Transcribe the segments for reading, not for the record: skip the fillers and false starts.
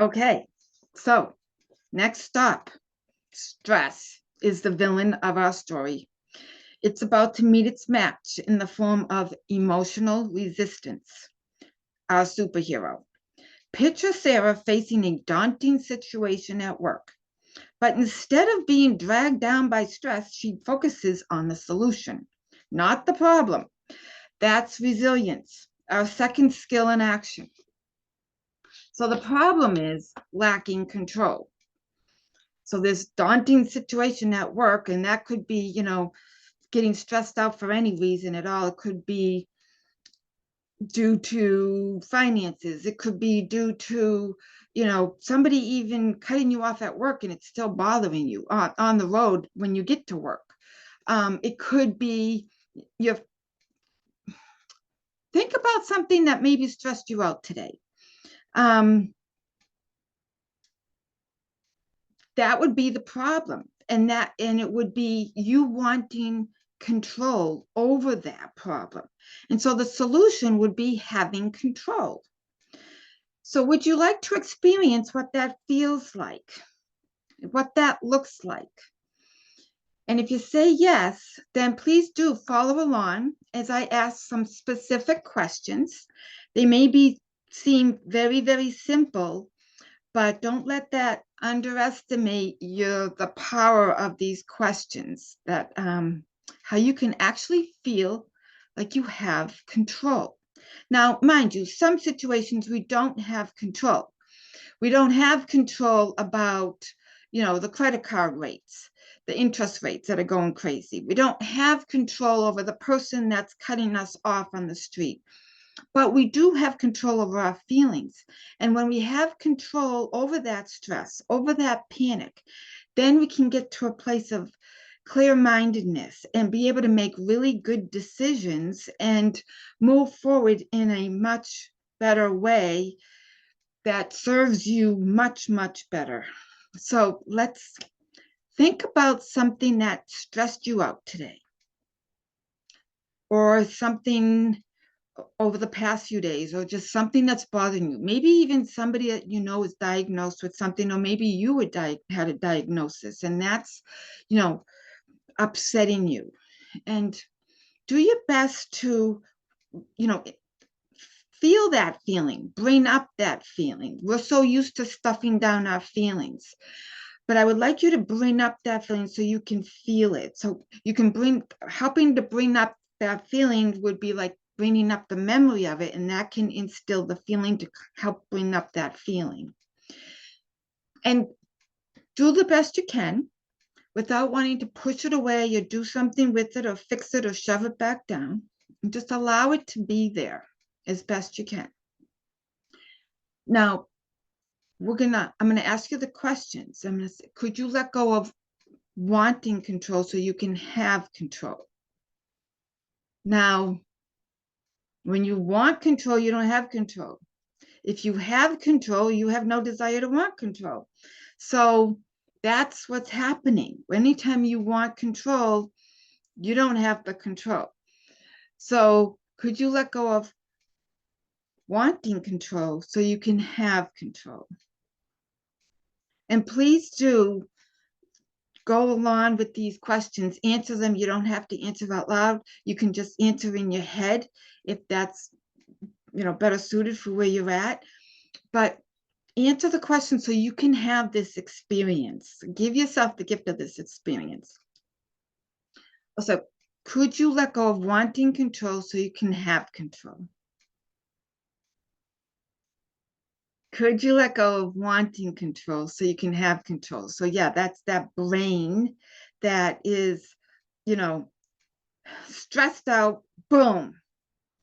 Okay, so next stop, stress is the villain of our story. It's about to meet its match in the form of emotional resistance, our superhero. Picture Sarah facing a daunting situation at work, but instead of being dragged down by stress, she focuses on the solution, not the problem. That's resilience, our second skill in action. So the problem is lacking control. So this daunting situation at work, and that could be, getting stressed out for any reason at all. It could be due to finances. It could be due to, somebody even cutting you off at work and it's still bothering you on the road when you get to work. It could be you think about something that maybe stressed you out today. That would be the problem. And it would be you wanting control over that problem. And so the solution would be having control. So would you like to experience what that feels like? What that looks like? And if you say yes, then please do follow along as I ask some specific questions. They may seem very, very simple, but don't let that underestimate the power of these questions, that how you can actually feel like you have control. Now, mind you, some situations we don't have control. We don't have control about, the credit card rates, the interest rates that are going crazy. We don't have control over the person that's cutting us off on the street. But we do have control over our feelings. And when we have control over that stress, over that panic, then we can get to a place of clear-mindedness and be able to make really good decisions and move forward in a much better way that serves you much, much better. So let's think about something that stressed you out today, or something over the past few days, or just something that's bothering you. Maybe even somebody that you know is diagnosed with something, or maybe you had a diagnosis and that's, upsetting you. And do your best to, feel that feeling, bring up that feeling. We're so used to stuffing down our feelings. But I would like you to bring up that feeling so you can feel it. So you can helping to bring up that feeling would be like bringing up the memory of it, and that can instill the feeling to help bring up that feeling. And do the best you can without wanting to push it away or do something with it or fix it or shove it back down. And just allow it to be there as best you can. Now, I'm gonna ask you the questions. I'm gonna say, could you let go of wanting control so you can have control? Now, when you want control, you don't have control. If you have control, you have no desire to want control. So that's what's happening. Anytime you want control, you don't have the control. So could you let go of wanting control so you can have control? And please do go along with these questions, answer them. You don't have to answer out loud. You can just answer in your head if that's, better suited for where you're at. But answer the question so you can have this experience. Give yourself the gift of this experience. Also, could you let go of wanting control so you can have control? Could you let go of wanting control so you can have control? So yeah, that's that brain that is, stressed out, boom,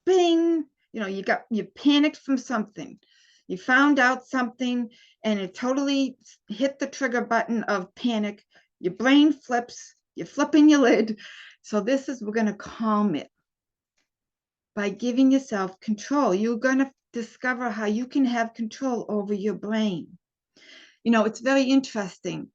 bing, you panicked from something. You found out something and it totally hit the trigger button of panic. Your brain flips, you're flipping your lid. So we're going to calm it by giving yourself control. You're going to discover how you can have control over your brain. It's very interesting.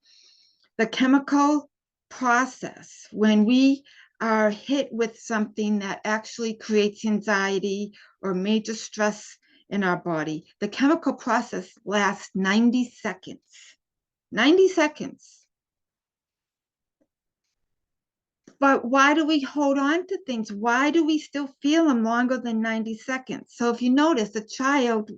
The chemical process, when we are hit with something that actually creates anxiety or major stress in our body. The chemical process lasts 90 seconds. 90 seconds. But why do we hold on to things? Why do we still feel them longer than 90 seconds? So if you notice, a child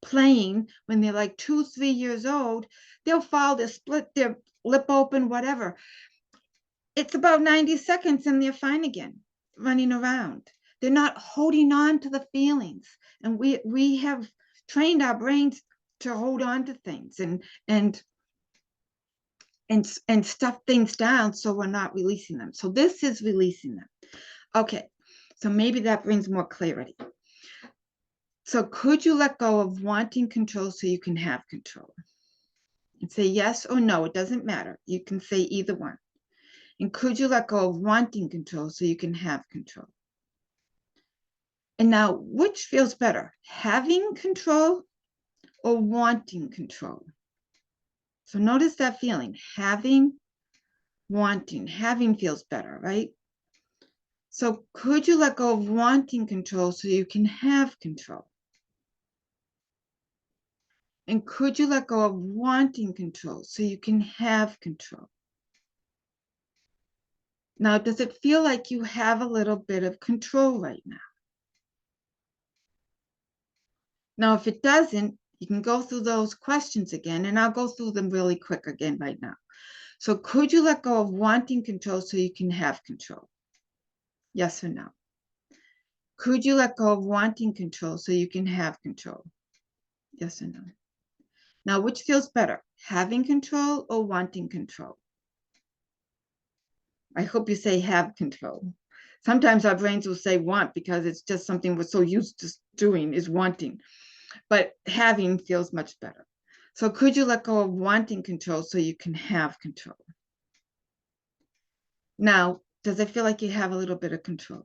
playing when they're like 2, 3 years old, they'll fall, they'll split their lip open, whatever. It's about 90 seconds and they're fine again, running around. They're not holding on to the feelings. And we have trained our brains to hold on to things and stuff things down so we're not releasing them. So this is releasing them. Okay, so maybe that brings more clarity. So could you let go of wanting control so you can have control? And say yes or no, it doesn't matter. You can say either one. And could you let go of wanting control so you can have control? And now, which feels better, having control or wanting control? So notice that feeling, having, wanting. Having feels better, right? So could you let go of wanting control so you can have control? And could you let go of wanting control so you can have control? Now, does it feel like you have a little bit of control right now? Now, if it doesn't, you can go through those questions again, and I'll go through them really quick again right now. So could you let go of wanting control so you can have control? Yes or no? Could you let go of wanting control so you can have control? Yes or no? Now, which feels better, having control or wanting control? I hope you say have control. Sometimes our brains will say want because it's just something we're so used to doing is wanting, but having feels much better. So could you let go of wanting control so you can have control? Now, does it feel like you have a little bit of control?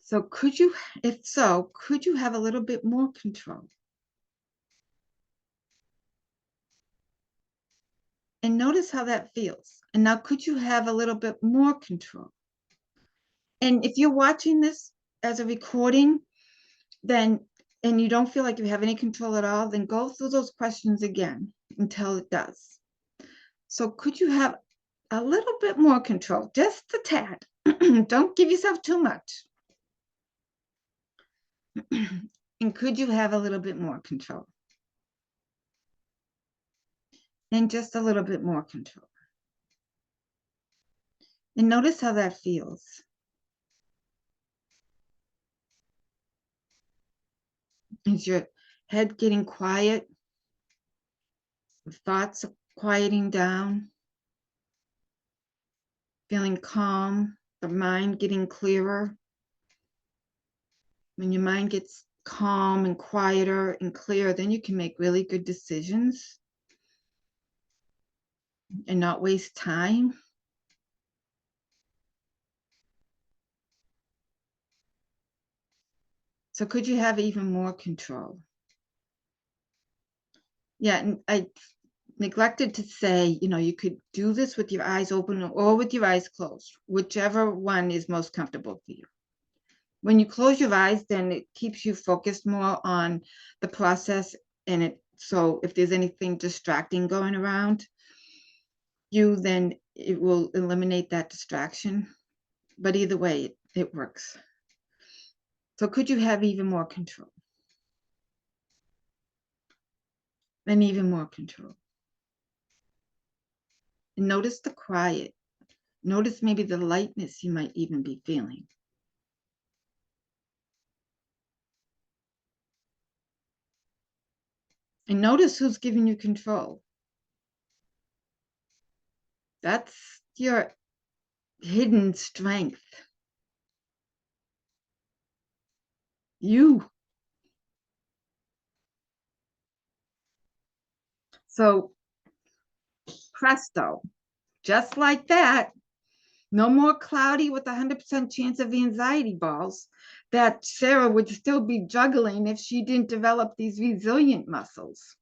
So could you, if so, could you have a little bit more control? And notice how that feels. And now could you have a little bit more control? And if you're watching this as a recording, then, and you don't feel like you have any control at all, then go through those questions again until it does. So could you have a little bit more control, just a tad? Don't give yourself too much. And could you have a little bit more control? And just a little bit more control. And notice how that feels. Is your head getting quiet? The thoughts are quieting down? Feeling calm? The mind getting clearer? When your mind gets calm and quieter and clear, then you can make really good decisions and not waste time. So could you have even more control? Yeah, and I neglected to say, you could do this with your eyes open or with your eyes closed, whichever one is most comfortable for you. When you close your eyes, then it keeps you focused more on the process, and so if there's anything distracting going around you, then it will eliminate that distraction. But either way, it works. So could you have even more control? And even more control. And notice the quiet. Notice maybe the lightness you might even be feeling. And notice who's giving you control. That's your hidden strength. You. So presto, just like that, no more cloudy with 100% chance of anxiety balls, that Sarah would still be juggling if she didn't develop these resilient muscles.